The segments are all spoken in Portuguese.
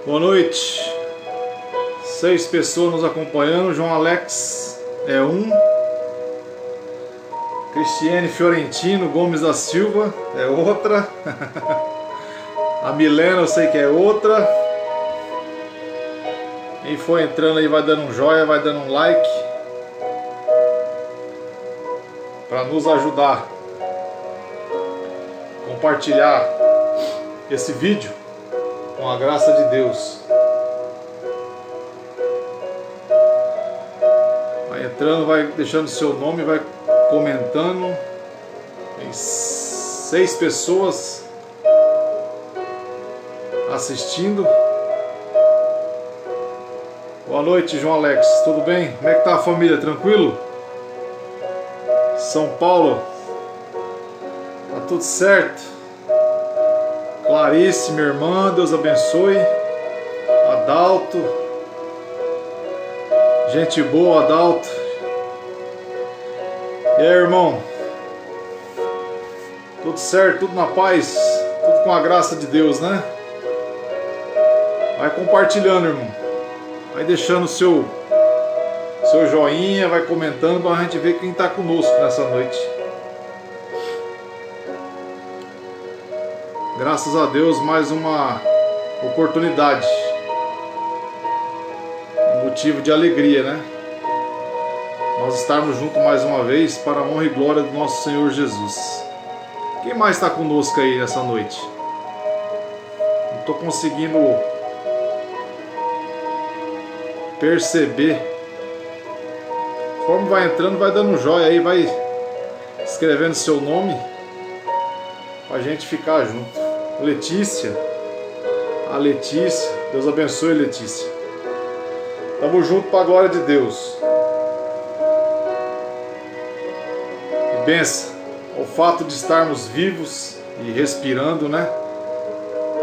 Boa noite. 6 pessoas nos acompanhando. João Alex é um. Cristiane Fiorentino Gomes da Silva é outra. A Milena eu sei que é outra. Quem for entrando aí vai dando um joinha, vai dando um like para nos ajudar a compartilhar esse vídeo com a graça de Deus. Vai entrando, vai deixando seu nome, vai comentando. Tem 6 pessoas assistindo. Boa noite, João Alex, tudo bem? Como é que tá a família? Tranquilo? São Paulo, tá tudo certo? Clarice, minha irmã, Deus abençoe. Adalto, gente boa, Adalto. E aí, irmão? Tudo certo, tudo na paz, tudo com a graça de Deus, né? Vai compartilhando, irmão. Vai deixando o seu joinha, vai comentando para a gente ver quem está conosco nessa noite. Graças a Deus, mais uma oportunidade. Um motivo de alegria, né? Nós estarmos juntos mais uma vez para a honra e glória do nosso Senhor Jesus. Quem mais está conosco aí nessa noite? Não estou conseguindo perceber. Conforme vai entrando, vai dando um joinha aí, vai escrevendo seu nome para a gente ficar junto. Letícia, a Letícia, Deus abençoe, Letícia. Tamo junto para a glória de Deus. E benção, o fato de estarmos vivos e respirando, né?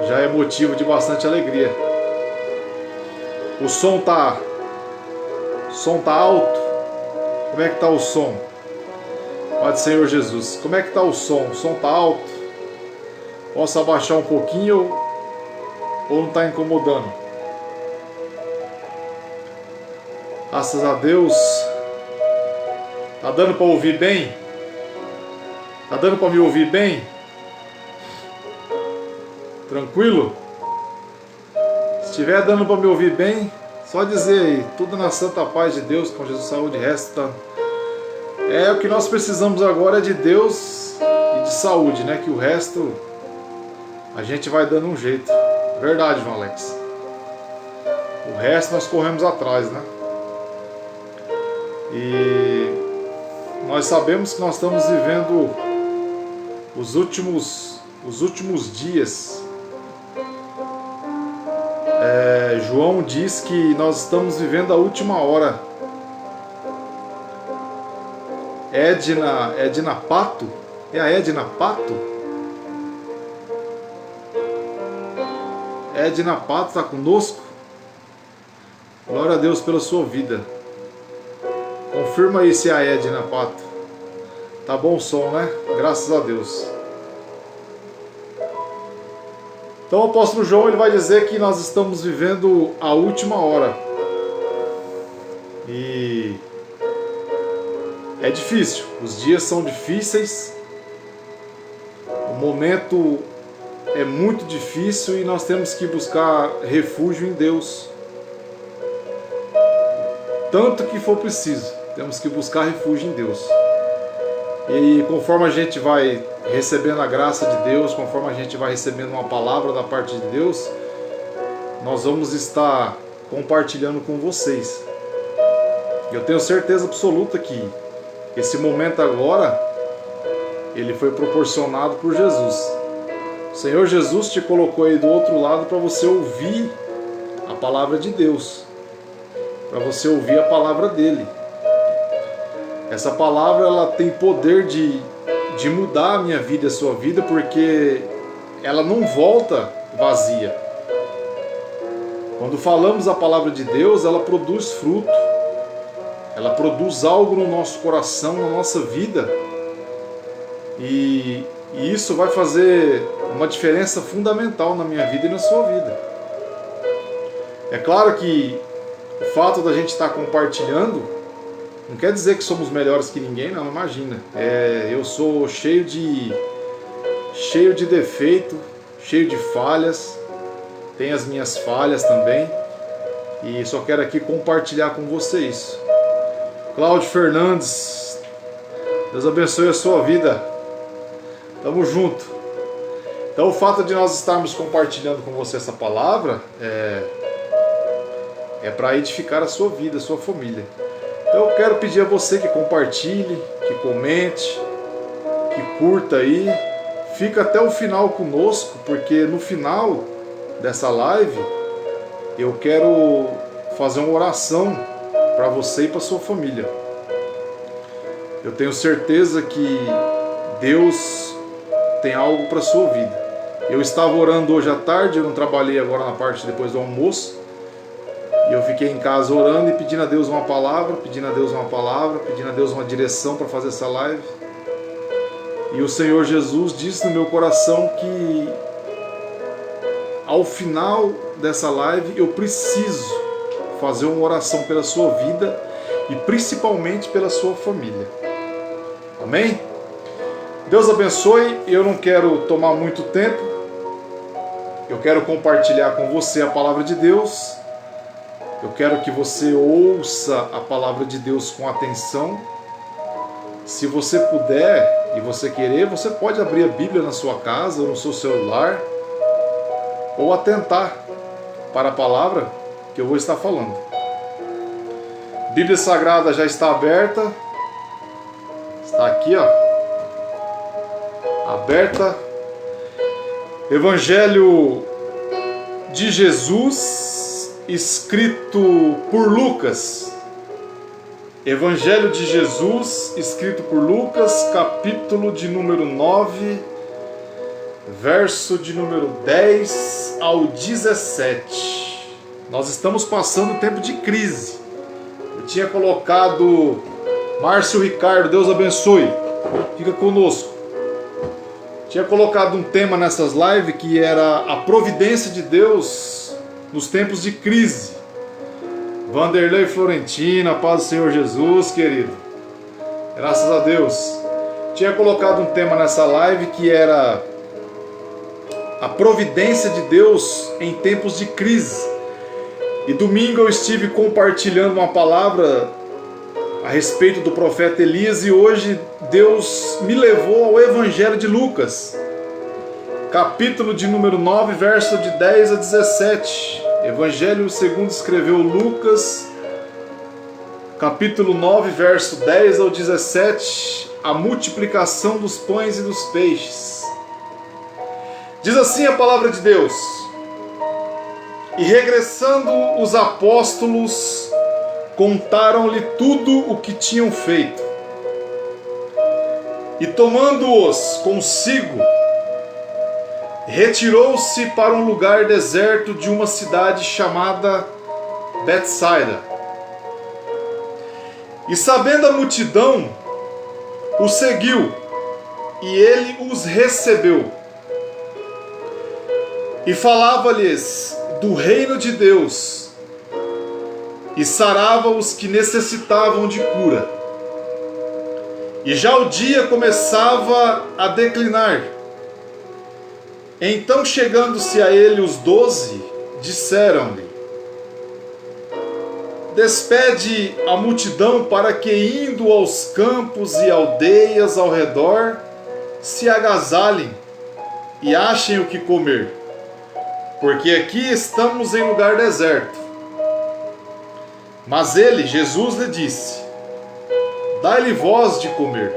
Já é motivo de bastante alegria. O som tá alto? Como é que tá o som? Pai do Senhor Jesus, como é que tá o som? O som tá alto? Posso abaixar um pouquinho ou não tá incomodando? Graças a Deus. Tá dando para ouvir bem? Tá dando para me ouvir bem? Tranquilo? Se estiver dando para me ouvir bem, só dizer aí, tudo na santa paz de Deus, com Jesus, saúde, resto tá... O que nós precisamos agora é de Deus e de saúde, né? Que o resto a gente vai dando um jeito. Verdade, João Alex. O resto nós corremos atrás, né? E nós sabemos que nós estamos vivendo os últimos dias. João diz que nós estamos vivendo a última hora. Edna Pato? É a Edna Pato? Edna Pato está conosco? Glória a Deus pela sua vida. Confirma aí se é a Edna Pato. Tá bom o som, né? Graças a Deus. Então o apóstolo João ele vai dizer que nós estamos vivendo a última hora. E é difícil, os dias são difíceis, o momento é muito difícil e nós temos que buscar refúgio em Deus. Tanto que for preciso, temos que buscar refúgio em Deus. E conforme a gente vai recebendo a graça de Deus, conforme a gente vai recebendo uma palavra da parte de Deus, nós vamos estar compartilhando com vocês. Eu tenho certeza absoluta que esse momento agora, ele foi proporcionado por Jesus. O Senhor Jesus te colocou aí do outro lado para você ouvir a palavra de Deus, para você ouvir a palavra dele. Essa palavra ela tem poder de mudar a minha vida e a sua vida, porque ela não volta vazia. Quando falamos a palavra de Deus, ela produz fruto, ela produz algo no nosso coração, na nossa vida, e isso vai fazer uma diferença fundamental na minha vida e na sua vida. É claro que o fato da gente estar compartilhando não quer dizer que somos melhores que ninguém, não, imagina. Eu sou cheio de defeito, cheio de falhas, tenho as minhas falhas também, e só quero aqui compartilhar com vocês. Cláudio Fernandes, Deus abençoe a sua vida, tamo junto. Então o fato de nós estarmos compartilhando com você essa palavra é para edificar a sua vida, a sua família. Então eu quero pedir a você que compartilhe, que comente, que curta aí, fica até o final conosco, porque no final dessa live eu quero fazer uma oração para você e para sua família. Eu tenho certeza que Deus tem algo para sua vida. Eu estava orando hoje à tarde, eu não trabalhei agora na parte depois do almoço, e eu fiquei em casa orando e pedindo a Deus uma palavra, pedindo a Deus uma direção para fazer essa live. E o Senhor Jesus disse no meu coração que ao final dessa live eu preciso fazer uma oração pela sua vida e principalmente pela sua família. Amém? Deus abençoe. Eu não quero tomar muito tempo. Eu quero compartilhar com você a palavra de Deus. Eu quero que você ouça a palavra de Deus com atenção. Se você puder e você querer, você pode abrir a Bíblia na sua casa ou no seu celular, ou atentar para a palavra que eu vou estar falando. Bíblia Sagrada já está aberta. Está aqui, ó. Aberta. Evangelho de Jesus, escrito por Lucas. Evangelho de Jesus, escrito por Lucas, capítulo de número 9, verso de número 10 ao 17. Nós estamos passando um tempo de crise. Eu tinha colocado Márcio Ricardo, Deus abençoe, fica conosco. Tinha colocado um tema nessas lives que era a providência de Deus nos tempos de crise. Vanderlei Florentina, paz do Senhor Jesus, querido. Graças a Deus. Tinha colocado um tema nessa live que era a providência de Deus em tempos de crise. E domingo eu estive compartilhando uma palavra a respeito do profeta Elias e hoje Deus me levou ao Evangelho de Lucas, capítulo de número 9, verso de 10 a 17. Evangelho segundo escreveu Lucas, capítulo 9, verso 10 ao 17, a multiplicação dos pães e dos peixes. Diz assim a palavra de Deus: E regressando os apóstolos, contaram-lhe tudo o que tinham feito. E tomando-os consigo, retirou-se para um lugar deserto de uma cidade chamada Betsaida. E sabendo a multidão, o seguiu, e ele os recebeu. E falava-lhes do reino de Deus, e sarava os que necessitavam de cura. E já o dia começava a declinar. Então, chegando-se a ele os 12, disseram-lhe: Despede a multidão para que, indo aos campos e aldeias ao redor, se agasalhem e achem o que comer, porque aqui estamos em lugar deserto. Mas ele, Jesus, lhe disse: Dai-lhe vós de comer.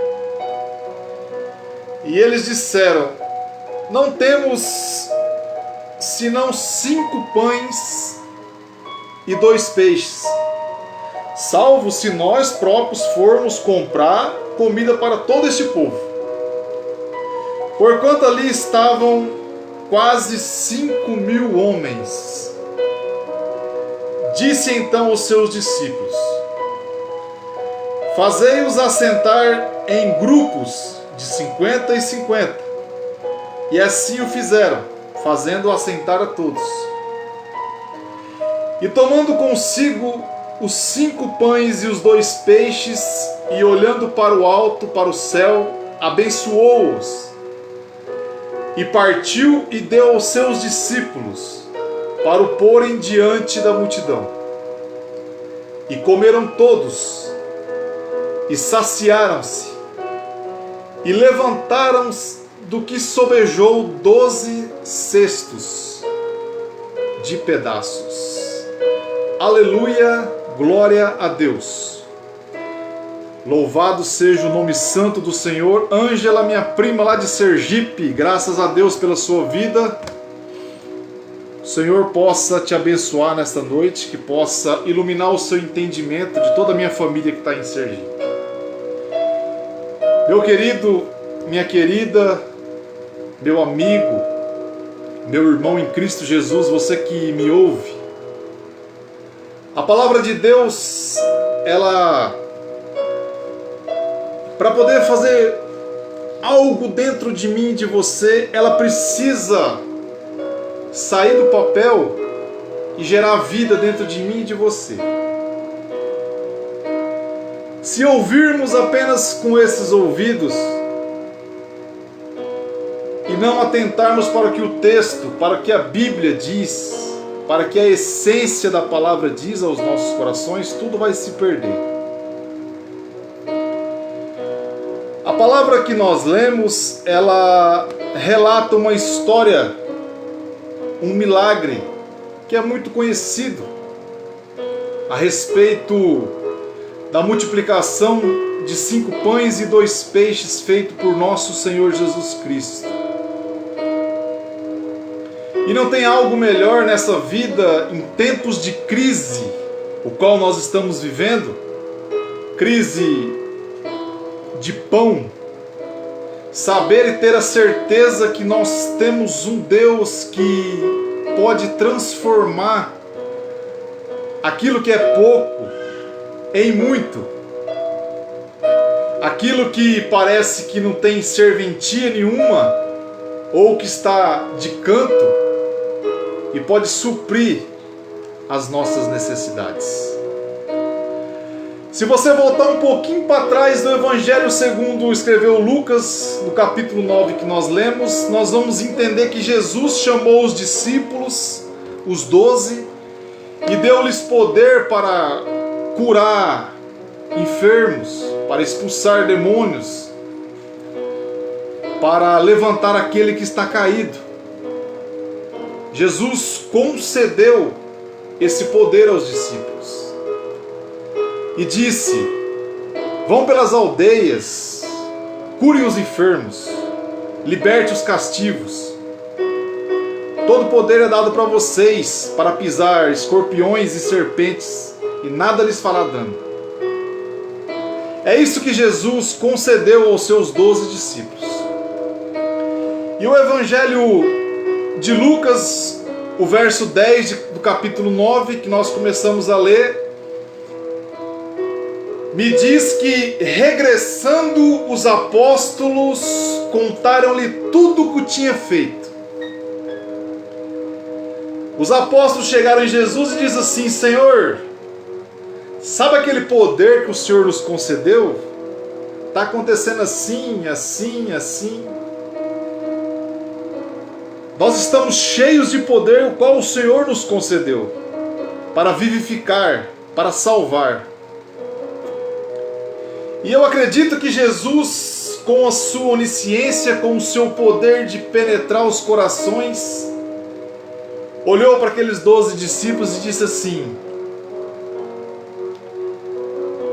E eles disseram: Não temos senão 5 pães e 2 peixes, salvo se nós próprios formos comprar comida para todo este povo. Porquanto ali estavam quase 5.000 homens. Disse então aos seus discípulos: Fazei-os assentar em grupos de 50 e 50. E assim o fizeram, fazendo assentar a todos. E tomando consigo os 5 pães e os 2 peixes, e olhando para o alto, para o céu, abençoou-os, e partiu e deu aos seus discípulos, para o porem diante da multidão. E comeram todos, e saciaram-se, e levantaram do que sobejou 12 cestos de pedaços. Aleluia, glória a Deus. Louvado seja o nome santo do Senhor. Ângela, minha prima lá de Sergipe, graças a Deus pela sua vida. O Senhor possa te abençoar nesta noite, que possa iluminar o seu entendimento de toda a minha família que está em Sergipe. Meu querido, minha querida, meu amigo, meu irmão em Cristo Jesus, você que me ouve, a palavra de Deus, ela, para poder fazer algo dentro de mim, de você, ela precisa sair do papel e gerar vida dentro de mim e de você. Se ouvirmos apenas com esses ouvidos e não atentarmos para o que o texto, para o que a Bíblia diz, para o que a essência da palavra diz aos nossos corações, tudo vai se perder. A palavra que nós lemos, ela relata uma história, um milagre que é muito conhecido a respeito da multiplicação de 5 pães e 2 peixes feito por nosso Senhor Jesus Cristo. E não tem algo melhor nessa vida, em tempos de crise, o qual nós estamos vivendo, crise de pão, saber e ter a certeza que nós temos um Deus que pode transformar aquilo que é pouco em muito, aquilo que parece que não tem serventia nenhuma ou que está de canto, e pode suprir as nossas necessidades. Se você voltar um pouquinho para trás do Evangelho segundo escreveu Lucas, no capítulo 9 que nós lemos, nós vamos entender que Jesus chamou os discípulos, os 12, e deu-lhes poder para curar enfermos, para expulsar demônios, para levantar aquele que está caído. Jesus concedeu esse poder aos discípulos e disse: vão pelas aldeias, curem os enfermos, liberte os castigos. Todo poder é dado para vocês para pisar escorpiões e serpentes, e nada lhes fará dano. É isso que Jesus concedeu aos seus 12 discípulos. E o Evangelho de Lucas, o verso 10 do capítulo 9, que nós começamos a ler, me diz que, regressando os apóstolos, contaram-lhe tudo o que tinha feito. Os apóstolos chegaram em Jesus e dizem assim: Senhor, sabe aquele poder que o Senhor nos concedeu? Está acontecendo assim, assim, assim. Nós estamos cheios de poder, o qual o Senhor nos concedeu, para vivificar, para salvar. E eu acredito que Jesus, com a sua onisciência, com o seu poder de penetrar os corações, olhou para aqueles 12 discípulos e disse assim: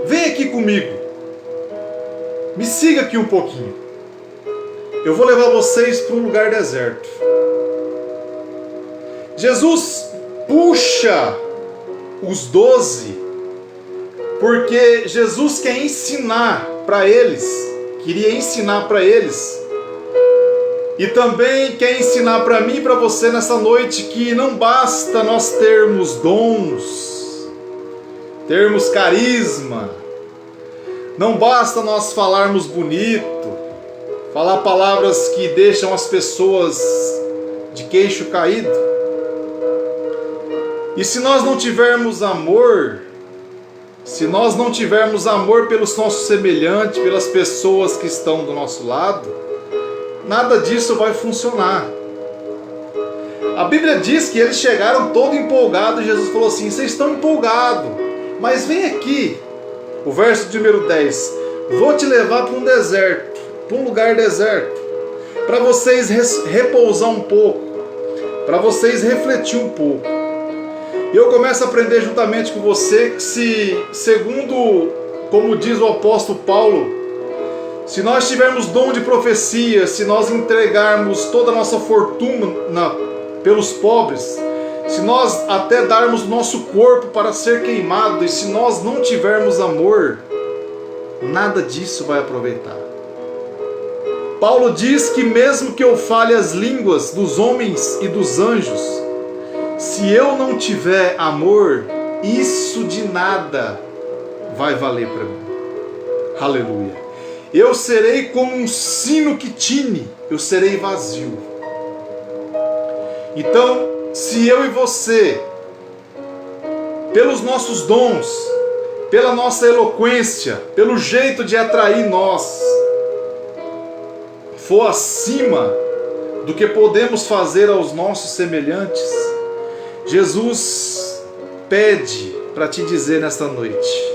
vem aqui comigo, me siga aqui um pouquinho, eu vou levar vocês para um lugar deserto. Jesus puxa os 12, porque Jesus quer ensinar para eles, queria ensinar para eles, e também quer ensinar para mim e para você nessa noite, que não basta nós termos dons, termos carisma, não basta nós falarmos bonito, falar palavras que deixam as pessoas de queixo caído. E se nós não tivermos amor, se nós não tivermos amor pelos nossos semelhantes, pelas pessoas que estão do nosso lado, nada disso vai funcionar. A Bíblia diz que eles chegaram todo empolgados e Jesus falou assim: vocês estão empolgados, mas vem aqui. O verso de número 10: vou te levar para um deserto, para um lugar deserto, para vocês repousar um pouco, para vocês refletir um pouco. E eu começo a aprender juntamente com você que, se, segundo, como diz o apóstolo Paulo, se nós tivermos dom de profecia, se nós entregarmos toda a nossa fortuna pelos pobres, se nós até darmos o nosso corpo para ser queimado, e se nós não tivermos amor, nada disso vai aproveitar. Paulo diz que mesmo que eu fale as línguas dos homens e dos anjos, se eu não tiver amor, isso de nada vai valer para mim. Aleluia. Eu serei como um sino que tine, eu serei vazio. Então, se eu e você, pelos nossos dons, pela nossa eloquência, pelo jeito de atrair nós, for acima do que podemos fazer aos nossos semelhantes, Jesus pede para te dizer nesta noite: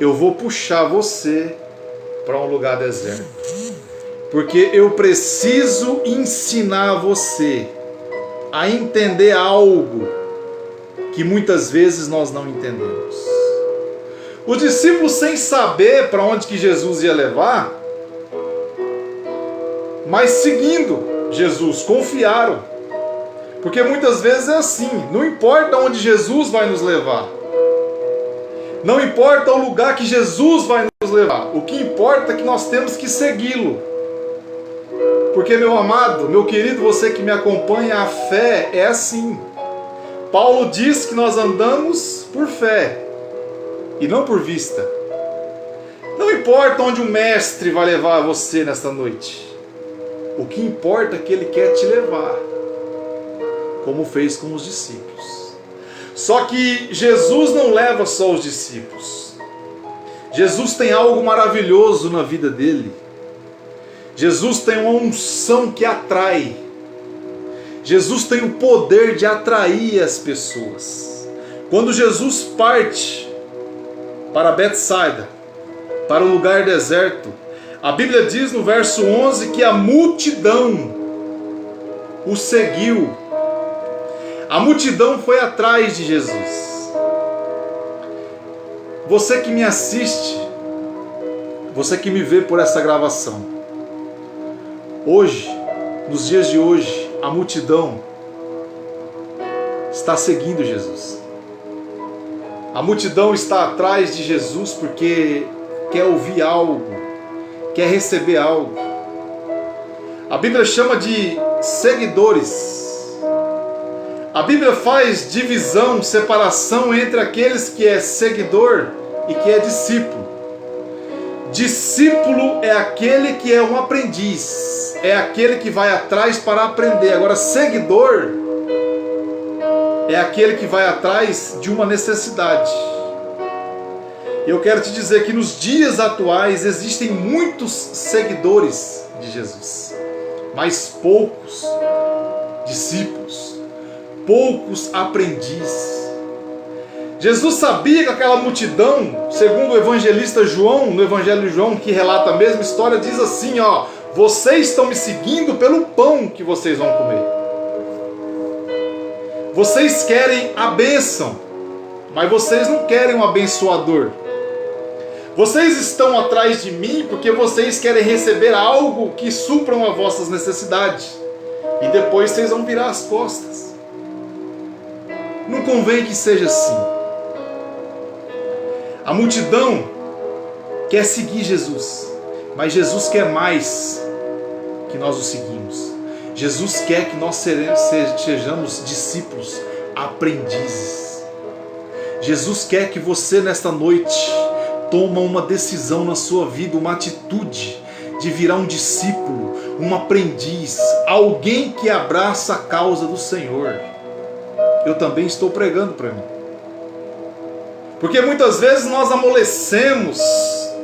eu vou puxar você para um lugar deserto, porque eu preciso ensinar você a entender algo que muitas vezes nós não entendemos. Os discípulos, sem saber para onde que Jesus ia levar, mas seguindo Jesus, confiaram. Porque muitas vezes é assim, não importa onde Jesus vai nos levar, não importa o lugar que Jesus vai nos levar, o que importa é que nós temos que segui-lo. Porque, meu amado, meu querido, você que me acompanha, a fé é assim. Paulo diz que nós andamos por fé e não por vista. Não importa onde o mestre vai levar você nesta noite, o que importa é que ele quer te levar, como fez com os discípulos. Só que Jesus não leva só os discípulos. Jesus tem algo maravilhoso na vida dele. Jesus tem uma unção que atrai. Jesus tem o poder de atrair as pessoas. Quando Jesus parte para Betsaida, para o lugar deserto, a Bíblia diz no verso 11 que a multidão o seguiu. A multidão foi atrás de Jesus. Você que me assiste, você que me vê por essa gravação, hoje, nos dias de hoje, a multidão está seguindo Jesus. A multidão está atrás de Jesus porque quer ouvir algo, quer receber algo. A Bíblia chama de seguidores. A Bíblia faz divisão, separação entre aqueles que é seguidor e que é discípulo. Discípulo é aquele que é um aprendiz, é aquele que vai atrás para aprender. Agora, seguidor é aquele que vai atrás de uma necessidade. Eu quero te dizer que nos dias atuais existem muitos seguidores de Jesus, mas poucos discípulos, poucos aprendizes. Jesus sabia que aquela multidão, segundo o evangelista João, no Evangelho de João, que relata a mesma história, diz assim, ó: vocês estão me seguindo pelo pão que vocês vão comer. Vocês querem a bênção, mas vocês não querem um abençoador. Vocês estão atrás de mim porque vocês querem receber algo que supram as vossas necessidades. E depois vocês vão virar as costas. Não convém que seja assim. A multidão quer seguir Jesus, mas Jesus quer mais que nós o seguimos. Jesus quer que nós sejamos discípulos, aprendizes. Jesus quer que você nesta noite tome uma decisão na sua vida, uma atitude de virar um discípulo, um aprendiz, alguém que abraça a causa do Senhor. eu também estou pregando para mim. Porque muitas vezes nós amolecemos,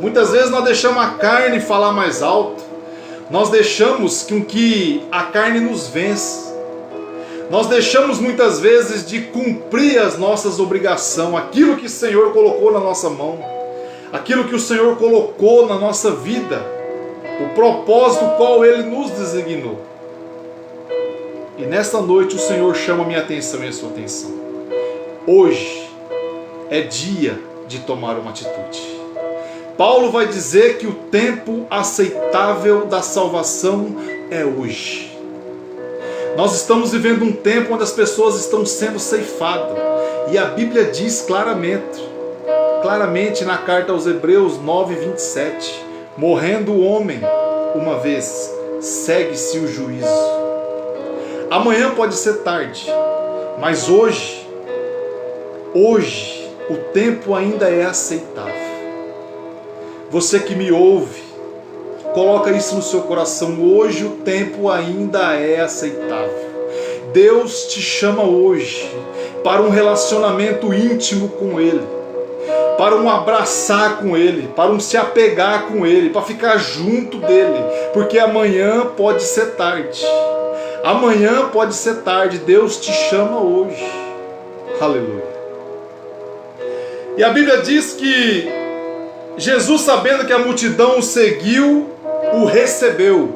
muitas vezes nós deixamos a carne falar mais alto, nós deixamos que a carne nos vença. Nós deixamos muitas vezes de cumprir as nossas obrigações, aquilo que o Senhor colocou na nossa mão, aquilo que o Senhor colocou na nossa vida, o propósito qual Ele nos designou. E nesta noite o Senhor chama a minha atenção e a sua atenção. Hoje é dia de tomar uma atitude. Paulo vai dizer que o tempo aceitável da salvação é hoje. Nós estamos vivendo um tempo onde as pessoas estão sendo ceifadas. E a Bíblia diz claramente na carta aos Hebreus 9:27, morrendo o homem uma vez, segue-se o juízo. Amanhã pode ser tarde, mas hoje o tempo ainda é aceitável. Você que me ouve, coloca isso no seu coração. Hoje o tempo ainda é aceitável. Deus te chama hoje para um relacionamento íntimo com Ele, para um abraçar com Ele, para um se apegar com Ele, para ficar junto dEle, porque amanhã pode ser tarde. Amanhã pode ser tarde. Deus te chama hoje. Aleluia. E a Bíblia diz que Jesus, sabendo que a multidão o seguiu, o recebeu.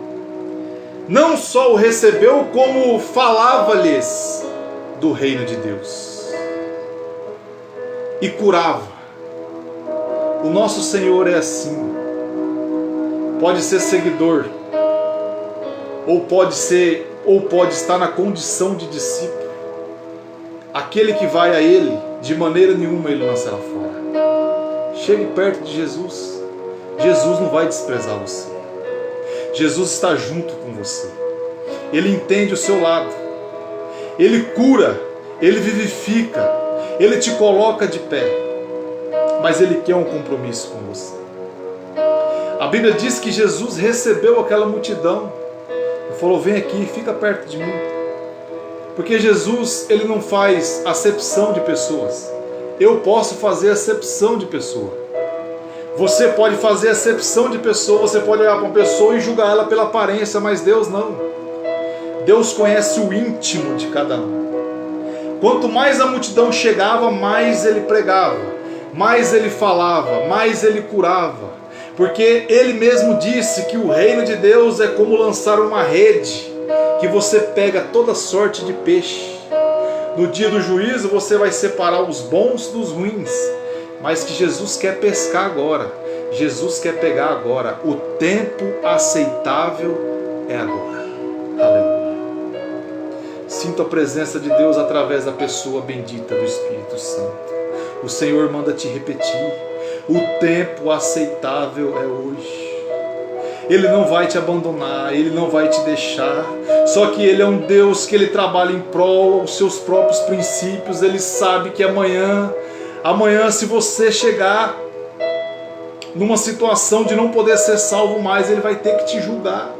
Não só o recebeu, como falava-lhes do reino de Deus. E curava. O nosso Senhor é assim. Pode ser seguidor, ou pode estar na condição de discípulo. Aquele que vai a Ele, de maneira nenhuma ele lançará fora. Chegue perto de Jesus. Jesus não vai desprezar você. Jesus está junto com você. Ele entende o seu lado. Ele cura, Ele vivifica, Ele te coloca de pé. Mas Ele quer um compromisso com você. A Bíblia diz que Jesus recebeu aquela multidão e falou: vem aqui, fica perto de mim. Porque Jesus, Ele não faz acepção de pessoas. Eu posso fazer acepção de pessoa. Você pode fazer acepção de pessoa, você pode olhar para uma pessoa e julgar ela pela aparência, mas Deus não. Deus conhece o íntimo de cada um. Quanto mais a multidão chegava, mais Ele pregava, mais Ele falava, mais Ele curava. Porque Ele mesmo disse que o reino de Deus é como lançar uma rede, que você pega toda sorte de peixe. No dia do juízo você vai separar os bons dos ruins, mas que Jesus quer pescar agora. Jesus quer pegar agora. O tempo aceitável é agora. Aleluia. Sinto a presença de Deus através da pessoa bendita do Espírito Santo. O Senhor manda te repetir: o tempo aceitável é hoje. Ele não vai te abandonar, Ele não vai te deixar. Só que Ele é um Deus que Ele trabalha em prol aos seus próprios princípios. Ele sabe que amanhã, se você chegar numa situação de não poder ser salvo mais, Ele vai ter que te julgar.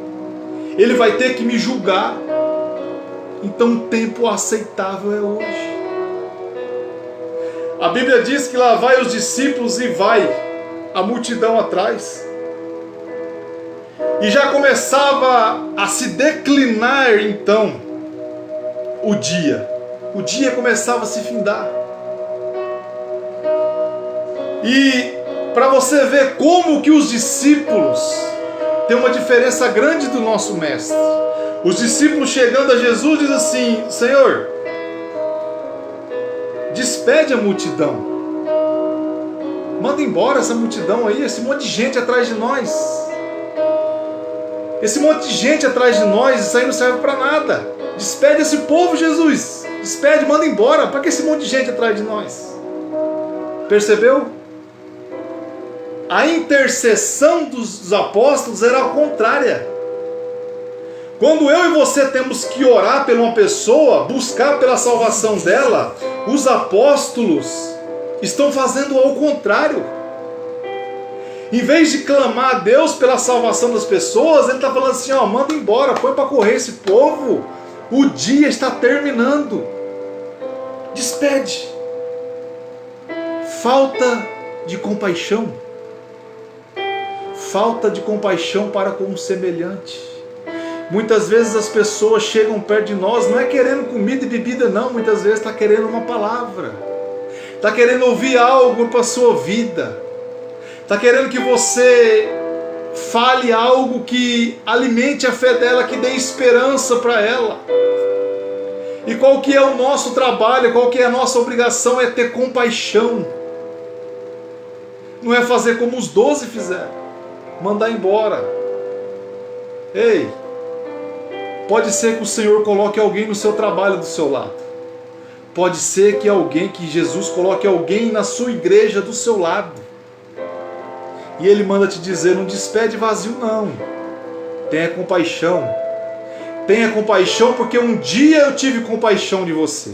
Ele vai ter que me julgar. Então o tempo aceitável é hoje. A Bíblia diz que lá vai os discípulos e vai a multidão atrás. E já começava a se declinar então o dia. O dia começava a se findar. E para você ver como que os discípulos têm uma diferença grande do nosso mestre. Os discípulos chegando a Jesus dizem assim: Senhor, despede a multidão. Manda embora essa multidão aí, esse monte de gente atrás de nós. Esse monte de gente atrás de nós, isso aí não serve para nada. Despede esse povo, Jesus. Despede, manda embora. Para que esse monte de gente atrás de nós? Percebeu? A intercessão dos apóstolos era a contrária. Quando eu e você temos que orar por uma pessoa, buscar pela salvação dela, os apóstolos estão fazendo ao contrário. Em vez de clamar a Deus pela salvação das pessoas, ele está falando assim: ó, manda embora, põe para correr esse povo, o dia está terminando. Despede. Falta de compaixão. Falta de compaixão para com o semelhante. Muitas vezes as pessoas chegam perto de nós, não é querendo comida e bebida não, muitas vezes está querendo uma palavra, está querendo ouvir algo para a sua vida, está querendo que você fale algo que alimente a fé dela, que dê esperança para ela. E qual que é o nosso trabalho, qual que é a nossa obrigação? É ter compaixão. Não é fazer como os 12 fizeram, mandar embora. Ei, pode ser que o Senhor coloque alguém no seu trabalho do seu lado. Pode ser que Jesus coloque alguém na sua igreja do seu lado. E Ele manda te dizer, não despede vazio não. Tenha compaixão. Tenha compaixão, porque um dia eu tive compaixão de você.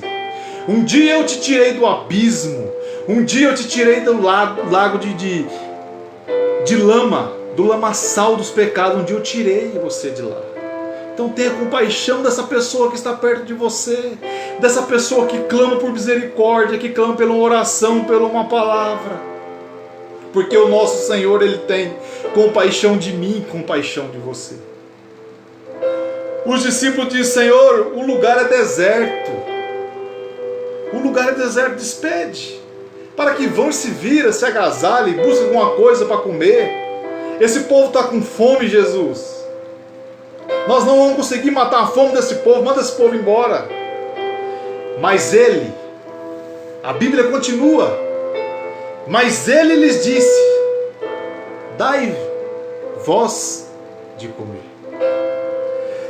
Um dia eu te tirei do abismo. Um dia eu te tirei do lago de lama, do lamaçal dos pecados. Um dia eu tirei você de lá. Então tenha compaixão dessa pessoa que está perto de você, dessa pessoa que clama por misericórdia, que clama pela uma oração, pela uma palavra. Porque o nosso Senhor, Ele tem compaixão de mim, compaixão de você. Os discípulos dizem, Senhor, o lugar é deserto. O lugar é deserto, despede. Para que vão e se vira, se agasalhe, busque alguma coisa para comer. Esse povo está com fome, Jesus. Nós não vamos conseguir matar a fome desse povo, manda esse povo embora. Mas Ele, a Bíblia continua, mas Ele lhes disse, dai vós de comer.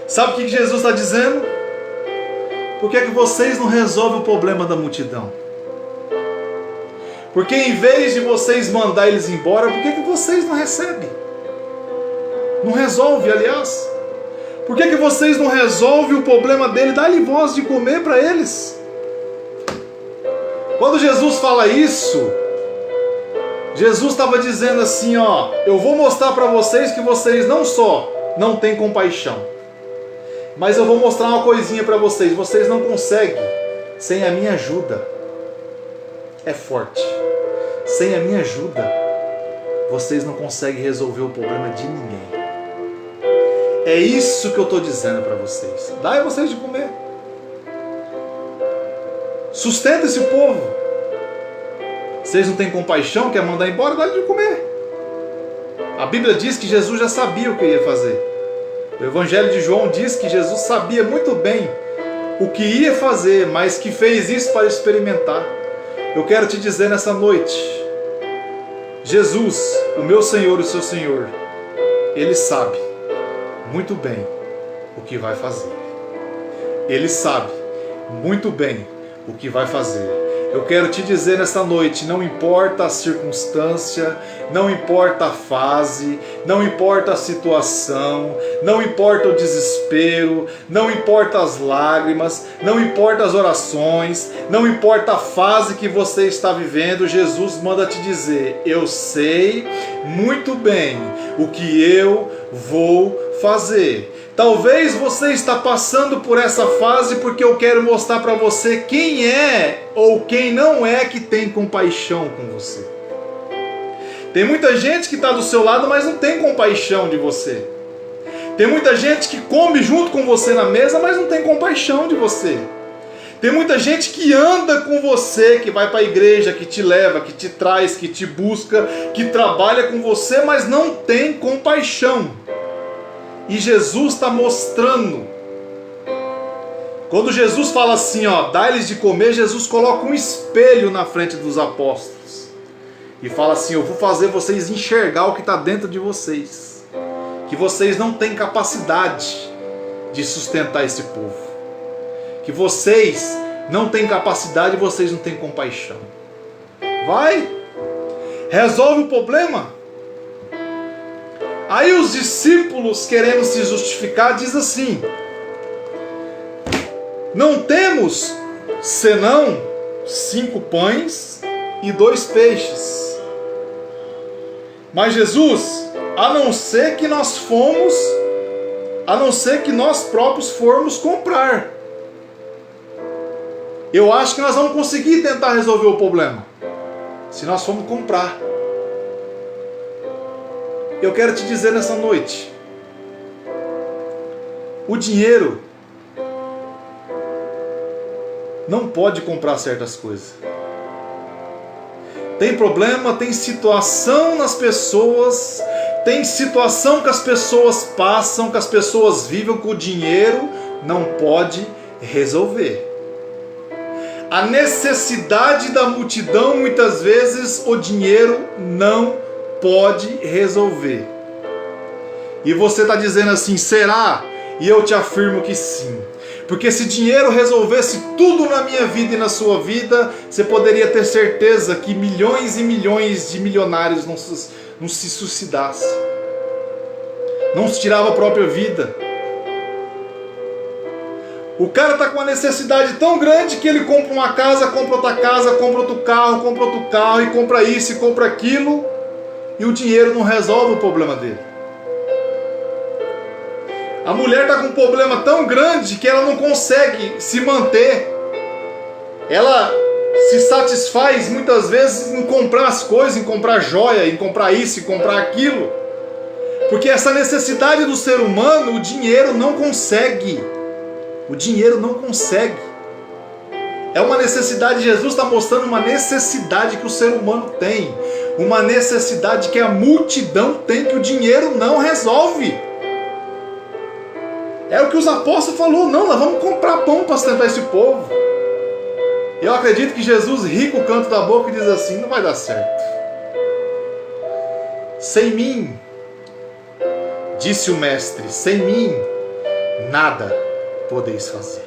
Sabe o que Jesus está dizendo? Por que é que vocês não resolvem o problema da multidão? Porque em vez de vocês mandar eles embora, por que é que vocês não recebem? Não resolve, aliás. Por que vocês não resolvem o problema dele? Dá-lhe voz de comer para eles. Quando Jesus fala isso, Jesus estava dizendo assim, ó, eu vou mostrar para vocês que vocês não só não têm compaixão, mas eu vou mostrar uma coisinha para vocês. Vocês não conseguem sem a minha ajuda. É forte. Sem a minha ajuda, vocês não conseguem resolver o problema de ninguém. É isso que eu estou dizendo para vocês. Dai a vocês de comer. Sustenta esse povo. Vocês não têm compaixão, quer mandar embora? Dá-lhe de comer. A Bíblia diz que Jesus já sabia o que ia fazer. O Evangelho de João diz que Jesus sabia muito bem o que ia fazer, mas que fez isso para experimentar. Eu quero te dizer nessa noite, Jesus, o meu Senhor e o seu Senhor, Ele sabe muito bem o que vai fazer. Ele sabe muito bem o que vai fazer. Eu quero te dizer nesta noite, não importa a circunstância, não importa a fase, não importa a situação, não importa o desespero, não importa as lágrimas, não importa as orações, não importa a fase que você está vivendo, Jesus manda te dizer, eu sei muito bem o que eu vou fazer. Talvez você está passando por essa fase porque eu quero mostrar para você quem é ou quem não é que tem compaixão com você. Tem muita gente que está do seu lado, mas não tem compaixão de você. Tem muita gente que come junto com você na mesa, mas não tem compaixão de você. Tem muita gente que anda com você, que vai para a igreja, que te leva, que te traz, que te busca, que trabalha com você, mas não tem compaixão. E Jesus está mostrando. Quando Jesus fala assim, ó, dá-lhes de comer, Jesus coloca um espelho na frente dos apóstolos. E fala assim, eu vou fazer vocês enxergar o que está dentro de vocês. Que vocês não têm capacidade de sustentar esse povo. Que vocês não têm capacidade, vocês não têm compaixão. Vai, resolve o problema. Aí os discípulos, querendo se justificar, diz assim, não temos senão 5 pães e 2 peixes. Mas Jesus, a não ser que nós próprios formos comprar. Eu acho que nós vamos conseguir tentar resolver o problema se nós formos comprar. Eu quero te dizer nessa noite, o dinheiro não pode comprar certas coisas. Tem problema, tem situação nas pessoas, tem situação que as pessoas passam, que as pessoas vivem, que o dinheiro não pode resolver. A necessidade da multidão, muitas vezes, o dinheiro não pode resolver. E você está dizendo assim, será? E eu te afirmo que sim. Porque se dinheiro resolvesse tudo na minha vida e na sua vida, você poderia ter certeza que milhões e milhões de milionários não se suicidassem. Não se tirava a própria vida. O cara está com uma necessidade tão grande que ele compra uma casa, compra outra casa, compra outro carro e compra isso e compra aquilo. E o dinheiro não resolve o problema dele. A mulher está com um problema tão grande que ela não consegue se manter. Ela se satisfaz muitas vezes em comprar as coisas, em comprar joia, em comprar isso, em comprar aquilo. Porque essa necessidade do ser humano, o dinheiro não consegue. O dinheiro não consegue. É uma necessidade, Jesus está mostrando uma necessidade que o ser humano tem. Uma necessidade que a multidão tem, que o dinheiro não resolve. É o que os apóstolos falaram, não, nós vamos comprar pão para sustentar esse povo. Eu acredito que Jesus ri com o canto da boca e diz assim, não vai dar certo. Sem mim, disse o mestre, sem mim, nada podeis fazer.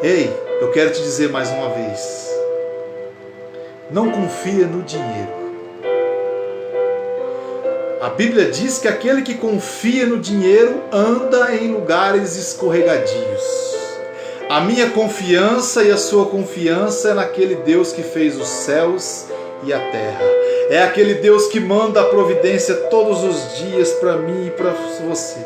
Ei, eu quero te dizer mais uma vez, não confia no dinheiro. A Bíblia diz que aquele que confia no dinheiro anda em lugares escorregadios. A minha confiança e a sua confiança é naquele Deus que fez os céus e a terra. É aquele Deus que manda a providência todos os dias para mim e para você.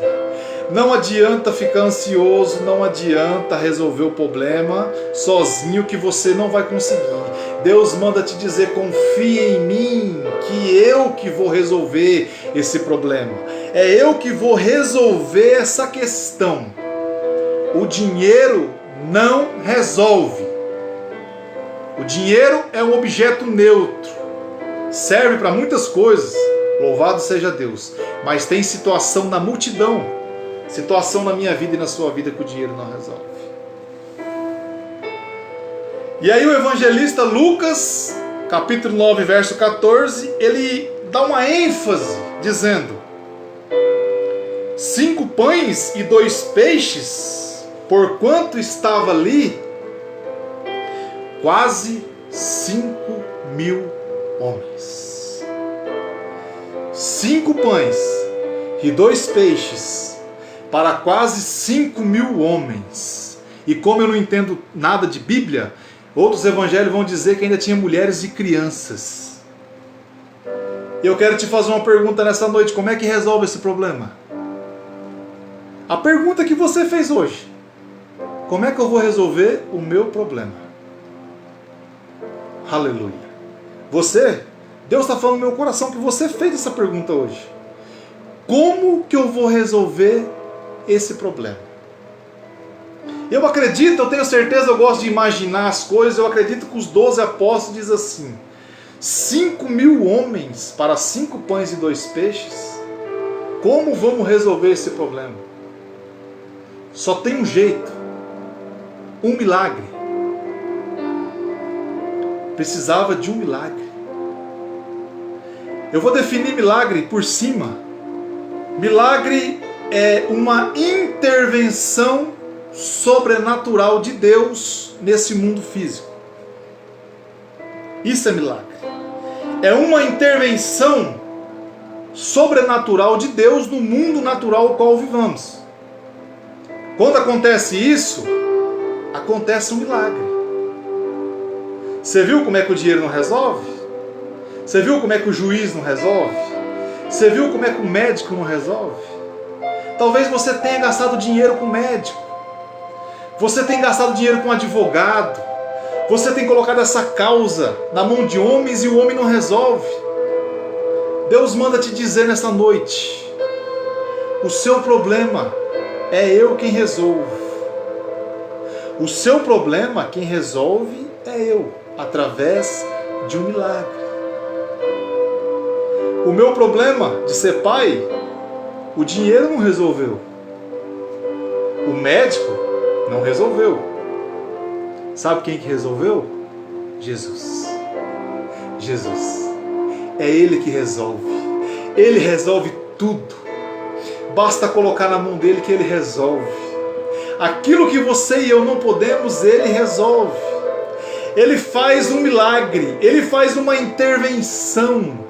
Não adianta ficar ansioso, não adianta resolver o problema sozinho que você não vai conseguir. Deus manda te dizer, confia em mim, que eu que vou resolver esse problema. É eu que vou resolver essa questão. O dinheiro não resolve. O dinheiro é um objeto neutro. Serve para muitas coisas, louvado seja Deus. Mas tem situação na multidão, situação na minha vida e na sua vida que o dinheiro não resolve. E aí o evangelista Lucas, capítulo 9, verso 14, ele dá uma ênfase, dizendo, 5 pães e 2 peixes, porquanto estava ali quase 5.000 homens. 5 pães e 2 peixes para quase 5.000 homens. E como eu não entendo nada de Bíblia, outros evangelhos vão dizer que ainda tinha mulheres e crianças. Eu quero te fazer uma pergunta nessa noite, como é que resolve esse problema? A pergunta que você fez hoje, como é que eu vou resolver o meu problema? Aleluia. Deus está falando no meu coração que você fez essa pergunta hoje. Como que eu vou resolver esse problema? Eu acredito, eu tenho certeza, eu gosto de imaginar as coisas, eu acredito que os 12 apóstolos dizem assim, 5.000 homens para 5 pães e 2 peixes, como vamos resolver esse problema? Só tem um jeito, um milagre. Precisava de um milagre. Eu vou definir milagre por cima. Milagre é uma intervenção sobrenatural de Deus nesse mundo físico. Isso é milagre. É uma intervenção sobrenatural de Deus no mundo natural ao qual vivamos. Quando acontece isso, acontece um milagre. Você viu como é que o dinheiro não resolve? Você viu como é que o juiz não resolve? Você viu como é que o médico não resolve? Talvez você tenha gastado dinheiro com o médico. Você tem gastado dinheiro com advogado. Você tem colocado essa causa na mão de homens e o homem não resolve. Deus manda te dizer nesta noite: o seu problema é eu quem resolvo. O seu problema, quem resolve é eu, através de um milagre. O meu problema de ser pai, o dinheiro não resolveu. O médico não resolveu. Sabe quem que resolveu? Jesus. Jesus. É Ele que resolve. Ele resolve tudo. Basta colocar na mão dele que Ele resolve. Aquilo que você e eu não podemos, Ele resolve. Ele faz um milagre. Ele faz uma intervenção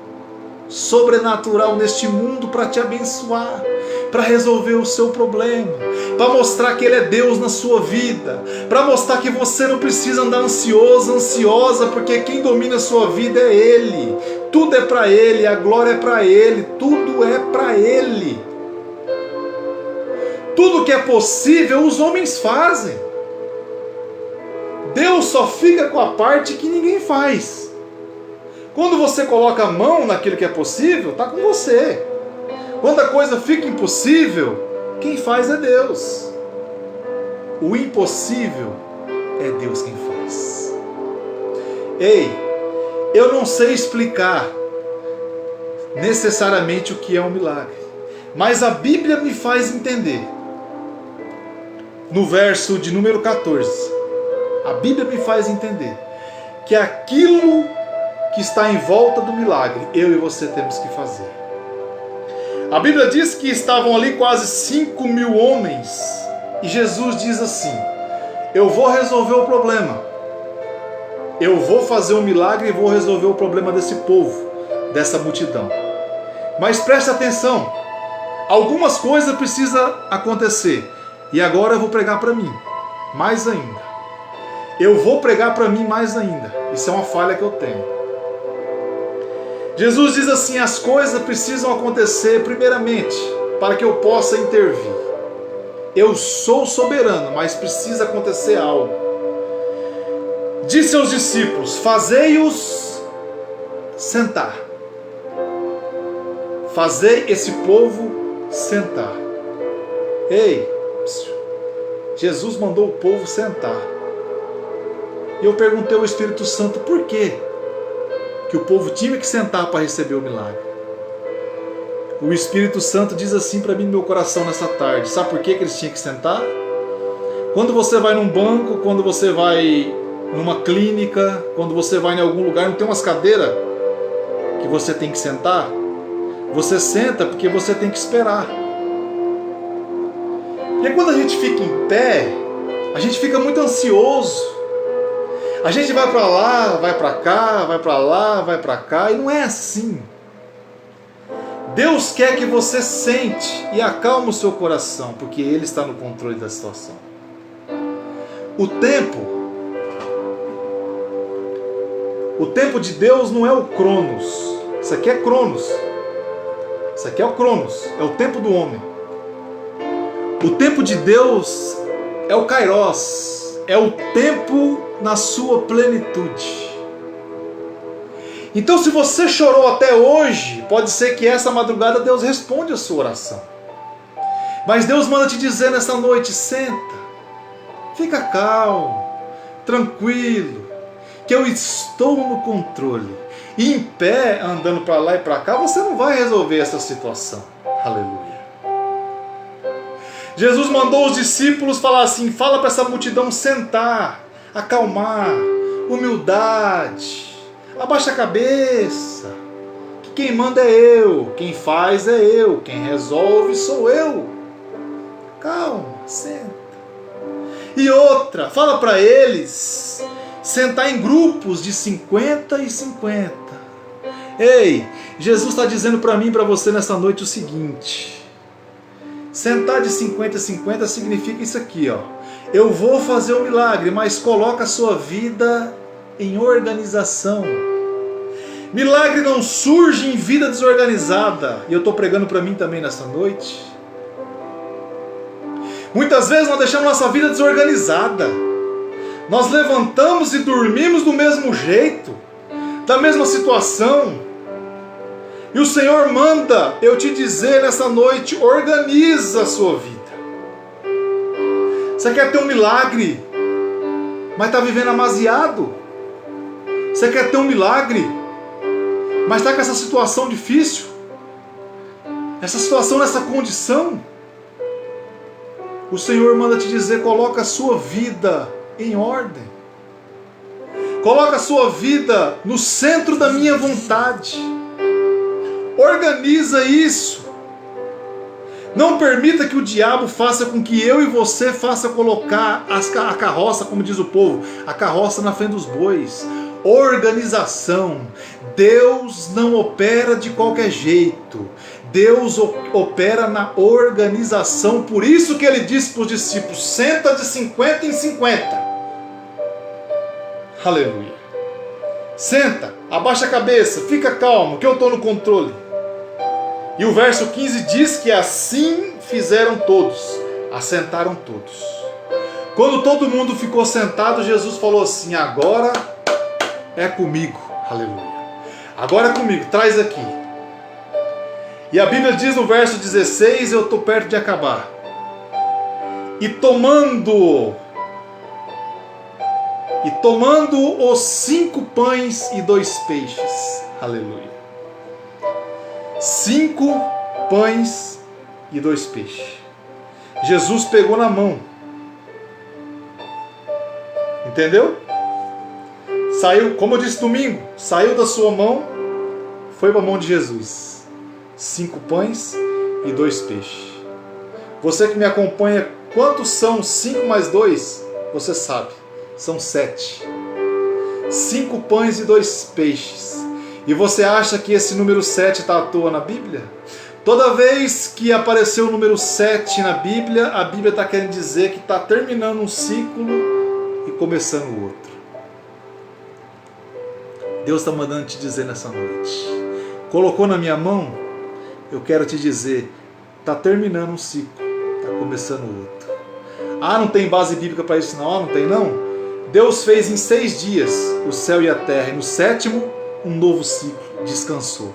sobrenatural neste mundo para te abençoar, para resolver o seu problema, para mostrar que Ele é Deus na sua vida, para mostrar que você não precisa andar ansioso, ansiosa, porque quem domina a sua vida é Ele. Tudo é para Ele, a glória é para Ele, tudo é para Ele. Tudo que é possível os homens fazem. Deus só fica com a parte que ninguém faz. Quando você coloca a mão naquilo que é possível, está com você. Quando a coisa fica impossível, quem faz é Deus. O impossível é Deus quem faz. Ei, eu não sei explicar necessariamente o que é um milagre, mas a Bíblia me faz entender. No verso de número 14, a Bíblia me faz entender que aquilo que está em volta do milagre, eu e você temos que fazer. A Bíblia diz que estavam ali quase 5.000 homens, e Jesus diz assim: eu vou resolver o problema, eu vou fazer um milagre e vou resolver o problema desse povo, dessa multidão. Mas preste atenção, algumas coisas precisam acontecer, e agora eu vou pregar para mim, mais ainda. Eu vou pregar para mim mais ainda, isso é uma falha que eu tenho. Jesus diz assim: as coisas precisam acontecer primeiramente para que eu possa intervir. Eu sou soberano, mas precisa acontecer algo. Disse aos discípulos: fazei-os sentar. Fazei esse povo sentar. Ei, Jesus mandou o povo sentar. E eu perguntei ao Espírito Santo por quê que o povo tinha que sentar para receber o milagre. O Espírito Santo diz assim para mim no meu coração nessa tarde: sabe por que eles tinham que sentar? Quando você vai num banco, quando você vai numa clínica, quando você vai em algum lugar, não tem umas cadeiras que você tem que sentar? Você senta porque você tem que esperar. E quando a gente fica em pé, a gente fica muito ansioso. A gente vai para lá, vai para cá, vai para lá, vai para cá, e não é assim. Deus quer que você sente e acalme o seu coração, porque Ele está no controle da situação. O tempo de Deus não é o Cronos. Isso aqui é Cronos. Isso aqui é o Cronos, é o tempo do homem. O tempo de Deus é o Kairos, é o tempo na sua plenitude. Então, se você chorou até hoje, pode ser que essa madrugada Deus responde a sua oração. Mas Deus manda te dizer nessa noite: senta, fica calmo, tranquilo, que eu estou no controle. E em pé, andando para lá e para cá, você não vai resolver essa situação. Aleluia. Jesus mandou os discípulos falar assim: fala para essa multidão sentar, acalmar, humildade, abaixa a cabeça, que quem manda é eu, quem faz é eu, quem resolve sou eu. Calma, senta. E outra, fala para eles sentar em grupos de 50 e 50. Ei, Jesus está dizendo para mim e para você nessa noite o seguinte: sentar de 50 a 50 significa isso aqui, ó. Eu vou fazer um milagre, mas coloca a sua vida em organização. Milagre não surge em vida desorganizada. E eu estou pregando para mim também nessa noite. Muitas vezes nós deixamos nossa vida desorganizada. Nós levantamos e dormimos do mesmo jeito, da mesma situação. E o Senhor manda eu te dizer nessa noite: organiza a sua vida. Você quer ter um milagre, mas está vivendo amasiado? Você quer ter um milagre, mas está com essa situação difícil? Essa situação, nessa condição? O Senhor manda te dizer: coloca a sua vida em ordem. Coloca a sua vida no centro da minha vontade. Organiza isso. Não permita que o diabo faça com que eu e você faça colocar a carroça, como diz o povo, a carroça na frente dos bois. Organização. Deus não opera de qualquer jeito. Deus opera na organização. Por isso que ele disse para os discípulos: senta de 50 em 50. Aleluia. Senta, abaixa a cabeça, fica calmo, que eu estou no controle. E o verso 15 diz que assim fizeram todos, assentaram todos. Quando todo mundo ficou sentado, Jesus falou assim: agora é comigo. Aleluia. Agora é comigo, traz aqui. E a Bíblia diz no verso 16, eu estou perto de acabar. E tomando os 5 pães e 2 peixes. Aleluia. 5 pães e 2 peixes. Jesus pegou na mão. Entendeu? Saiu, como eu disse domingo, saiu da sua mão, foi para a mão de Jesus. 5 pães e 2 peixes. Você que me acompanha, quantos são 5 mais 2? Você sabe, são 7. 5 pães e 2 peixes. E você acha que esse número 7 está à toa na Bíblia? Toda vez que apareceu o número 7 na Bíblia, a Bíblia está querendo dizer que está terminando um ciclo e começando o outro. Deus está mandando te dizer nessa noite: colocou na minha mão, eu quero te dizer, está terminando um ciclo, está começando o outro. Ah, não tem base bíblica para isso não? Ah, não tem não? Deus fez em 6 dias o céu e a terra, e no 7º um novo ciclo, descansou.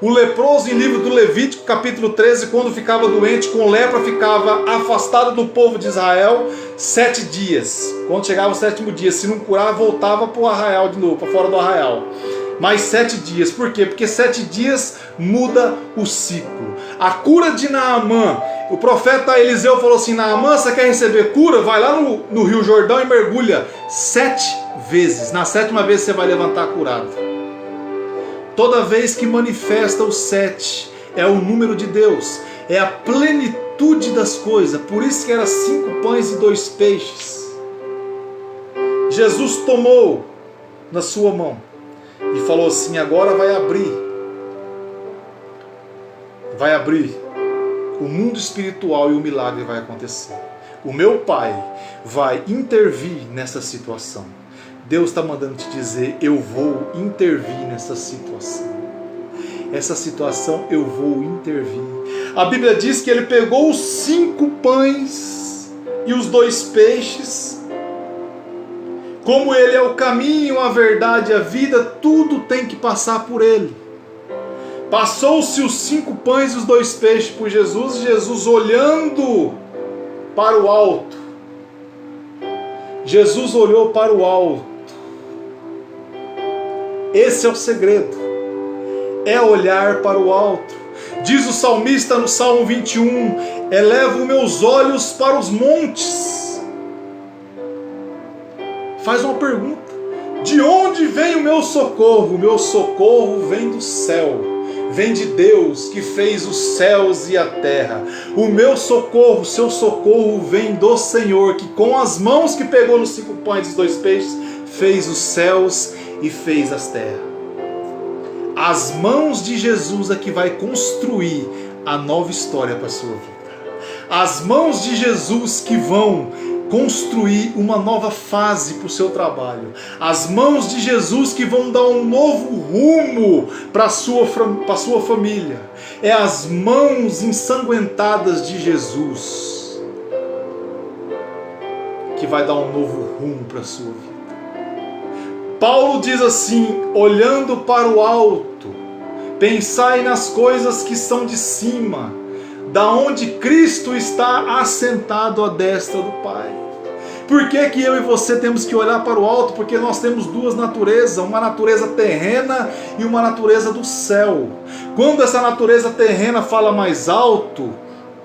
O leproso, em livro do Levítico, capítulo 13, quando ficava doente com lepra, ficava afastado do povo de Israel 7 dias. Quando chegava o 7º dia, se não curar, voltava para o arraial de novo, para fora do arraial. Mais 7 dias. Por quê? Porque 7 dias muda o ciclo. A cura de Naamã, o profeta Eliseu falou assim: Naamã, você quer receber cura? Vai lá no Rio Jordão e mergulha 7 vezes. Na 7ª vez você vai levantar curado. Toda vez que manifesta o 7, é o número de Deus, é a plenitude das coisas. Por isso que era 5 pães e 2 peixes. Jesus tomou na sua mão e falou assim: agora vai abrir o mundo espiritual e o milagre vai acontecer. O meu Pai vai intervir nessa situação. Deus está mandando te dizer: eu vou intervir nessa situação. Essa situação eu vou intervir. A Bíblia diz que ele pegou os 5 pães e os 2 peixes. Como ele é o caminho, a verdade e a vida, tudo tem que passar por ele. Passou-se os 5 pães e os 2 peixes por Jesus, e Jesus olhando para o alto. Jesus olhou para o alto. Esse é o segredo, é olhar para o alto. Diz o salmista no Salmo 21, elevo meus olhos para os montes. Faz uma pergunta: de onde vem o meu socorro? O meu socorro vem do céu, vem de Deus que fez os céus e a terra. O meu socorro, o seu socorro vem do Senhor, que com as mãos que pegou nos 5 pães e os 2 peixes, fez os céus e fez as terras. As mãos de Jesus é que vai construir a nova história para a sua vida. As mãos de Jesus que vão construir uma nova fase para o seu trabalho. As mãos de Jesus que vão dar um novo rumo para a sua família. É as mãos ensanguentadas de Jesus. que vai dar um novo rumo para a sua vida. Paulo diz assim: olhando para o alto, pensai nas coisas que são de cima, da onde Cristo está assentado à destra do Pai. Por que que eu e você temos que olhar para o alto? Porque nós temos duas naturezas, uma natureza terrena e uma natureza do céu. Quando essa natureza terrena fala mais alto,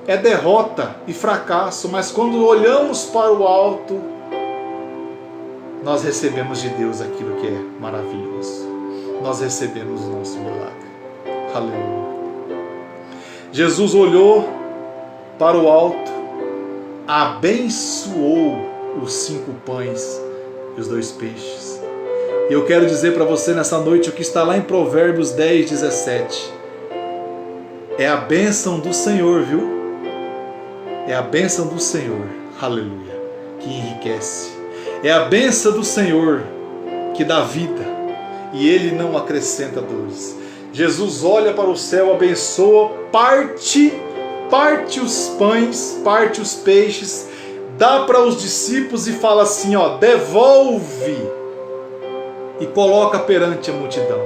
é derrota e fracasso, mas quando olhamos para o alto, nós recebemos de Deus aquilo que é maravilhoso. Nós recebemos o nosso milagre. Aleluia. Jesus olhou para o alto, abençoou os 5 pães e os 2 peixes. E eu quero dizer para você nessa noite o que está lá em Provérbios 10, 17. É a bênção do Senhor, viu? É a bênção do Senhor, aleluia, que enriquece. É a bênção do Senhor que dá vida e Ele não acrescenta dores. Jesus olha para o céu, abençoa, parte os pães, parte os peixes, dá para os discípulos e fala assim, ó, devolve, e coloca perante a multidão.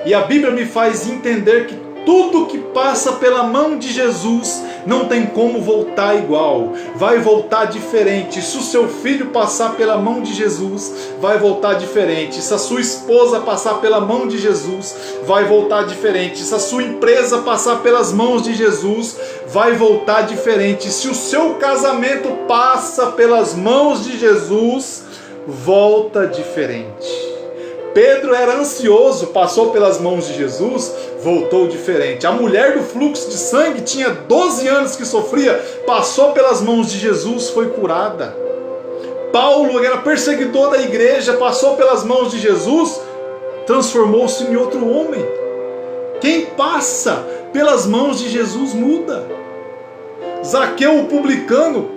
E a Bíblia me faz entender que tudo que passa pela mão de Jesus não tem como voltar igual, vai voltar diferente. Se o seu filho passar pela mão de Jesus, vai voltar diferente. Se a sua esposa passar pela mão de Jesus, vai voltar diferente. Se a sua empresa passar pelas mãos de Jesus, vai voltar diferente. Se o seu casamento passa pelas mãos de Jesus, volta diferente. Pedro era ansioso, passou pelas mãos de Jesus, voltou diferente. A mulher do fluxo de sangue tinha 12 anos que sofria, passou pelas mãos de Jesus, foi curada. Paulo era perseguidor da igreja, passou pelas mãos de Jesus, transformou-se em outro homem. Quem passa pelas mãos de Jesus muda. Zaqueu, o publicano,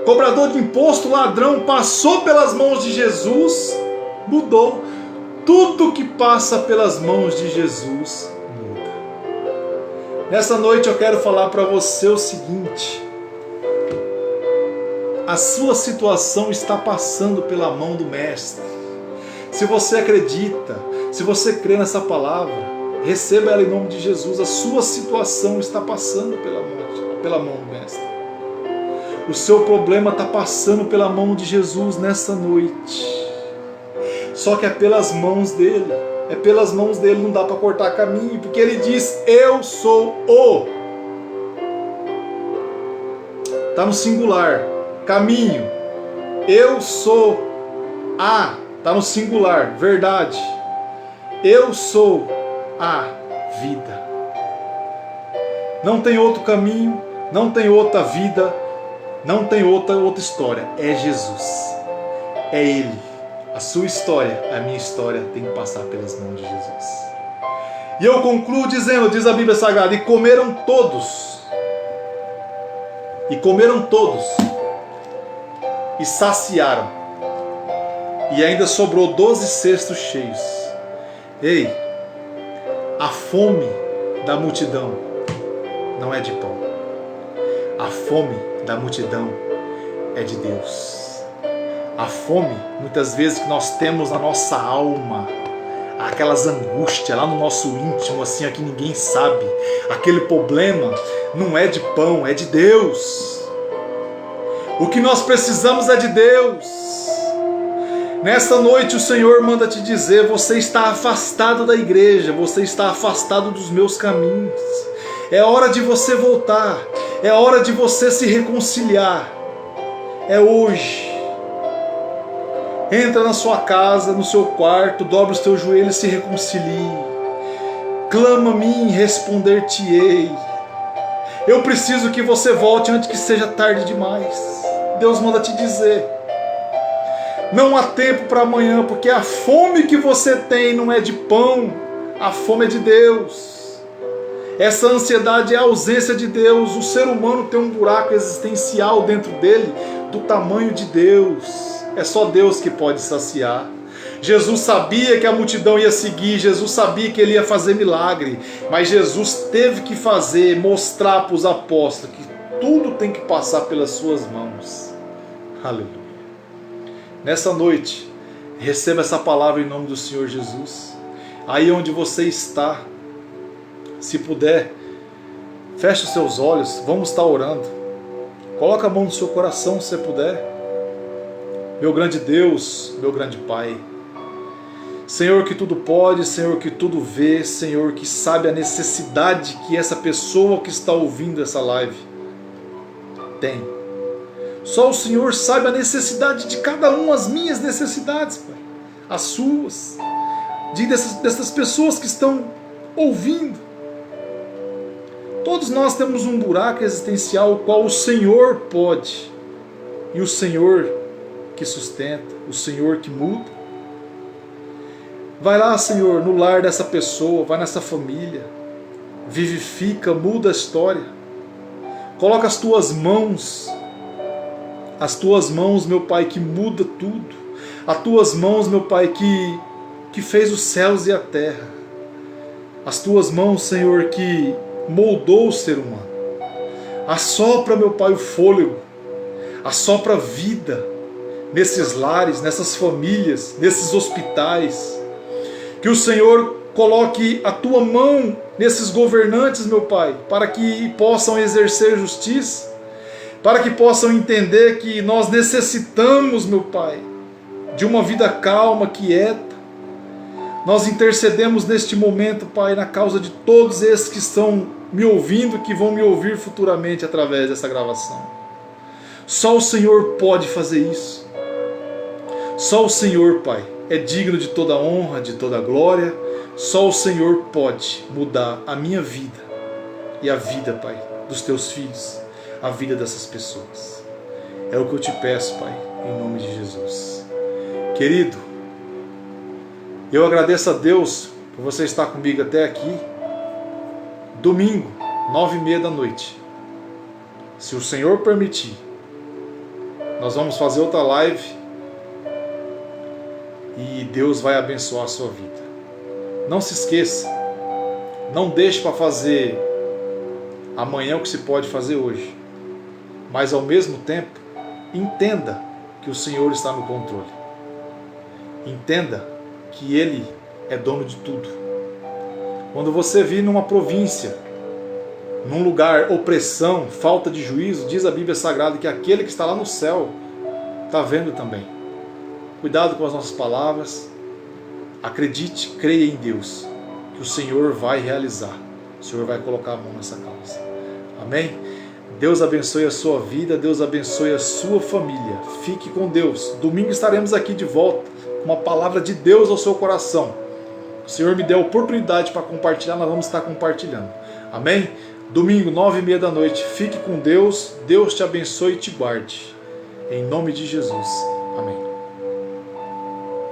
cobrador de imposto, ladrão, passou pelas mãos de Jesus, mudou. Tudo que passa pelas mãos de Jesus muda. Nessa noite eu quero falar para você o seguinte: a sua situação está passando pela mão do Mestre. Se você acredita, se você crê nessa palavra, receba ela em nome de Jesus. A sua situação está passando pela mão do Mestre. O seu problema está passando pela mão de Jesus nessa noite. Só que é pelas mãos dele. É pelas mãos dele, não dá para cortar caminho, porque ele diz: eu sou o. Está no singular. Caminho. Eu sou a. Está no singular. Verdade. Eu sou a vida. Não tem outro caminho, não tem outra vida, não tem outra história. É Jesus. É Ele. A sua história, a minha história, tem que passar pelas mãos de Jesus. E eu concluo dizendo, diz a Bíblia Sagrada, e comeram todos, e saciaram, e ainda sobrou 12 cestos cheios. Ei, a fome da multidão não é de pão, a fome da multidão é de Deus. A fome, muitas vezes, que nós temos na nossa alma, aquelas angústias lá no nosso íntimo, assim, que ninguém sabe, aquele problema não é de pão, é de Deus. O que nós precisamos é de Deus. Nessa noite o Senhor manda te dizer: você está afastado da igreja, você está afastado dos meus caminhos. É hora de você voltar, é hora de você se reconciliar. É hoje. Entra na sua casa, no seu quarto, dobra os teus joelhos e se reconcilie. Clama a mim, responder-te-ei. Eu preciso que você volte antes que seja tarde demais. Deus manda te dizer. Não há tempo para amanhã, porque a fome que você tem não é de pão, a fome é de Deus. Essa ansiedade é a ausência de Deus. O ser humano tem um buraco existencial dentro dele do tamanho de Deus. É só Deus que pode saciar. Jesus sabia que a multidão ia seguir, Jesus sabia que ele ia fazer milagre, mas Jesus teve que mostrar para os apóstolos que tudo tem que passar pelas suas mãos. Aleluia. nessa noite, receba essa palavra em nome do Senhor Jesus. Aí onde você está, se puder, feche os seus olhos, vamos estar orando. Coloca a mão no seu coração se você puder. Meu grande Deus, meu grande Pai, Senhor que tudo pode, Senhor que tudo vê, Senhor que sabe a necessidade que essa pessoa que está ouvindo essa live tem. Só o Senhor sabe a necessidade de cada um, as minhas necessidades, Pai, as suas, dessas pessoas que estão ouvindo. Todos nós temos um buraco existencial, o qual o Senhor pode, e o Senhor que sustenta, o Senhor que muda. Vai lá, Senhor, no lar dessa pessoa, vai nessa família, vivifica, muda a história. Coloca as tuas mãos, meu Pai, que muda tudo. As tuas mãos, meu Pai, que fez os céus e a terra. As tuas mãos, Senhor, que moldou o ser humano. Assopra, meu Pai, o fôlego. Assopra a vida nesses lares, nessas famílias, nesses hospitais. Que o Senhor coloque a tua mão nesses governantes, meu Pai, para que possam exercer justiça, para que possam entender que nós necessitamos, meu Pai, de uma vida calma, quieta. Nós intercedemos neste momento, Pai, na causa de todos esses que estão me ouvindo, que vão me ouvir futuramente através dessa gravação. Só o Senhor pode fazer isso. Só o Senhor, Pai, é digno de toda honra, de toda glória. Só o Senhor pode mudar a minha vida e a vida, Pai, dos teus filhos, a vida dessas pessoas. É o que eu te peço, Pai, em nome de Jesus. Querido, eu agradeço a Deus por você estar comigo até aqui. Domingo, 9h30 da noite. Se o Senhor permitir, nós vamos fazer outra live e Deus vai abençoar a sua vida. Não se esqueça, não deixe para fazer amanhã o que se pode fazer hoje. Mas ao mesmo tempo, entenda que o Senhor está no controle. Entenda que Ele é dono de tudo. Quando você vir numa província, num lugar, opressão, falta de juízo, diz a Bíblia Sagrada que aquele que está lá no céu está vendo também. Cuidado com as nossas palavras. Acredite, creia em Deus, que o Senhor vai realizar. O Senhor vai colocar a mão nessa causa. Amém? Deus abençoe a sua vida, Deus abençoe a sua família. Fique com Deus. Domingo estaremos aqui de volta com uma palavra de Deus ao seu coração. O Senhor me deu a oportunidade para compartilhar, nós vamos estar compartilhando. Amém? Domingo, 9h30 da noite. Fique com Deus. Deus te abençoe e te guarde. Em nome de Jesus. Amém.